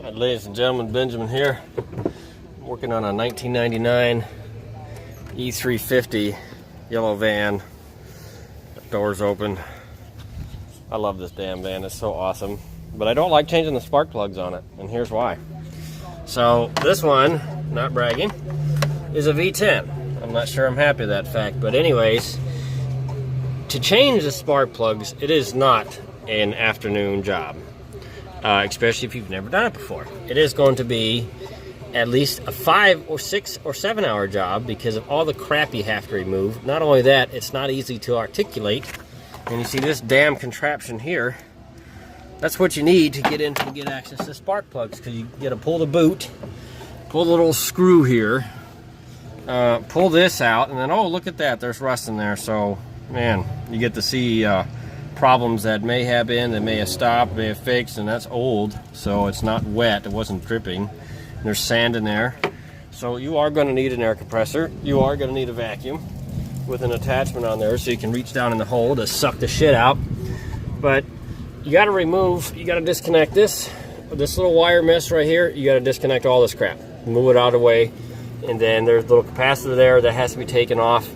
Right, ladies and gentlemen, Benjamin here. I'm working on a 1999 E-350 yellow van. Doors open. I love this damn van, it's so awesome. But I don't like changing the spark plugs on it, and here's why. So this one, not bragging, is a V10. I'm not sure I'm happy with that fact, but anyways, to change the spark plugs, it is not an afternoon job. Especially if you've never done it before. It is going to be at least a 5 or 6 or 7 hour job because of all the crap you have to remove. Not only that, it's not easy to articulate. And you see this damn contraption here, that's what you need to get access to spark plugs, because you got to pull the boot, pull the little screw here, pull this out, and then, oh, look at that, there's rust in there. So, man, you get to see problems that may have been, that may have stopped, may have fixed, and that's old, so it's not wet, it wasn't dripping. There's sand in there. So you are going to need an air compressor. You are going to need a vacuum with an attachment on there so you can reach down in the hole to suck the shit out. But you got to disconnect this little wire mess right here. You got to disconnect all this crap, move it out of the way, and then there's a little capacitor there that has to be taken off.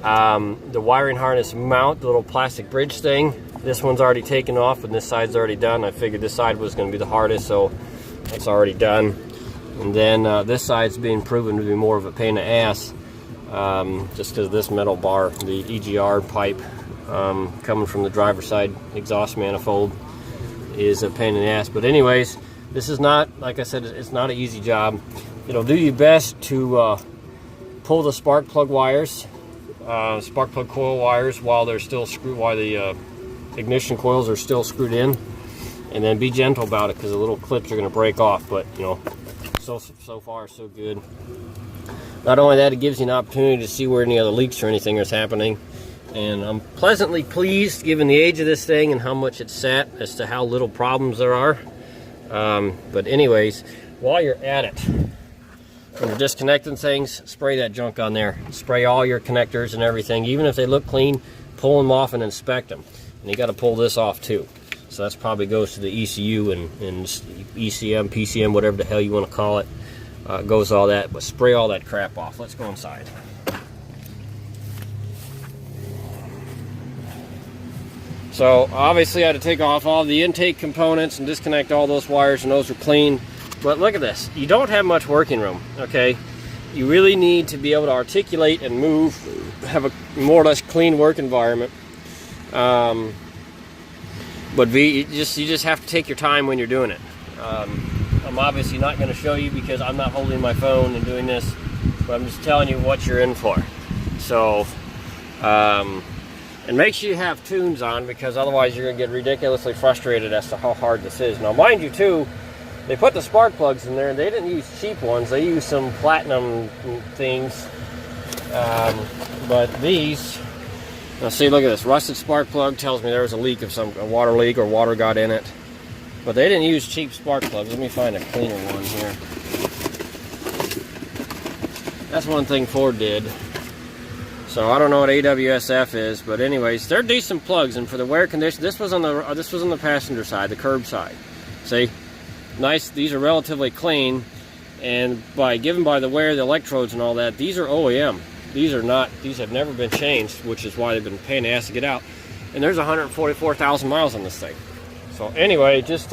The wiring harness mount, the little plastic bridge thing, this one's already taken off and this side's already done. I figured this side was going to be the hardest, so it's already done. And then this side's being proven to be more of a pain in the ass, just because this metal bar, the EGR pipe coming from the driver's side exhaust manifold, is a pain in the ass. But anyways, this is not, like I said, it's not an easy job. It'll do your best to pull the spark plug wires, spark plug coil wires, while they're still screwed, while the ignition coils are still screwed in, and then be gentle about it because the little clips are going to break off. But you know, so far so good. Not only that, it gives you an opportunity to see where any other leaks or anything is happening, and I'm pleasantly pleased, given the age of this thing and how much it's sat, as to how little problems there are. But anyways, while you're at it, when you're disconnecting things, spray that junk on there. Spray all your connectors and everything. Even if they look clean, pull them off and inspect them. And you got to pull this off too. So that's probably goes to the ECU and ECM, PCM, whatever the hell you want to call it. Goes all that, but spray all that crap off. Let's go inside. So obviously I had to take off all the intake components and disconnect all those wires, and those are clean. But look at this, you don't have much working room, okay? You really need to be able to articulate and move, have a more or less clean work environment. But you just have to take your time when you're doing it. I'm obviously not going to show you because I'm not holding my phone and doing this, but I'm just telling you what you're in for. So, and make sure you have tunes on, because otherwise you're going to get ridiculously frustrated as to how hard this is. Now, mind you too, they put the spark plugs in there, and they didn't use cheap ones. They used some platinum things. But these, now see, look at this. Rusted spark plug tells me there was a leak of a water leak, or water got in it. But they didn't use cheap spark plugs. Let me find a cleaner one here. That's one thing Ford did. So I don't know what AWSF is, but anyways, they're decent plugs. And for the wear condition, this was on the passenger side, the curb side. See? Nice, these are relatively clean, and given by the wear, the electrodes and all that, these are OEM. These have never been changed, which is why they've been a pain in the ass to get out. And there's 144,000 miles on this thing. So anyway, just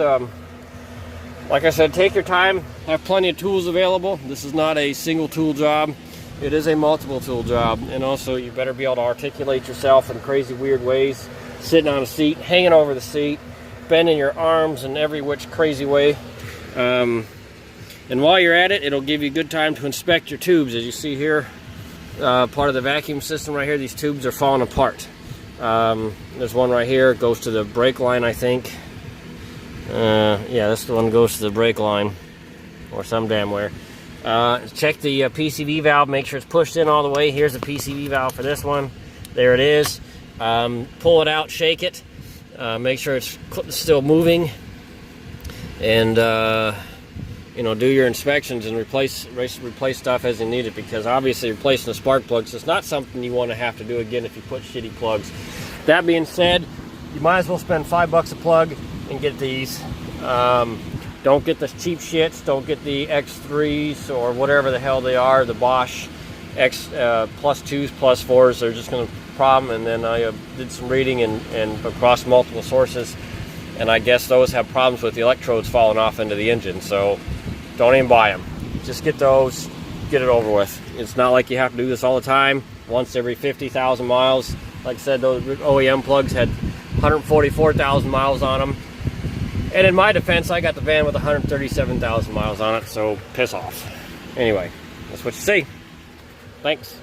like I said, take your time, have plenty of tools available. This is not a single tool job, it is a multiple tool job. And also you better be able to articulate yourself in crazy weird ways, sitting on a seat, hanging over the seat, bending your arms in every which crazy way. And while you're at it, it'll give you a good time to inspect your tubes. As you see here, part of the vacuum system right here, these tubes are falling apart. There's one right here, it goes to the brake line, I think. Yeah, this one goes to the brake line, or some damn where. Check the PCV valve, make sure it's pushed in all the way. Here's the PCV valve for this one. There it is. Pull it out, shake it. Make sure it's still moving, and you know, do your inspections and replace stuff as you need it, because obviously replacing the spark plugs is not something you want to have to do again if you put shitty plugs. That being said, you might as well spend $5 a plug and get these. Don't get the cheap shits. Don't get the X3s or whatever the hell they are. The Bosch X plus 2s, plus 4s. They're just going to problem. And then I did some reading and across multiple sources, and I guess those have problems with the electrodes falling off into the engine. So don't even buy them. Just get those, get it over with. It's not like you have to do this all the time. Once every 50,000 miles. Like I said, those OEM plugs had 144,000 miles on them. And in my defense, I got the van with 137,000 miles on it, so piss off. Anyway, that's what you see. Thanks.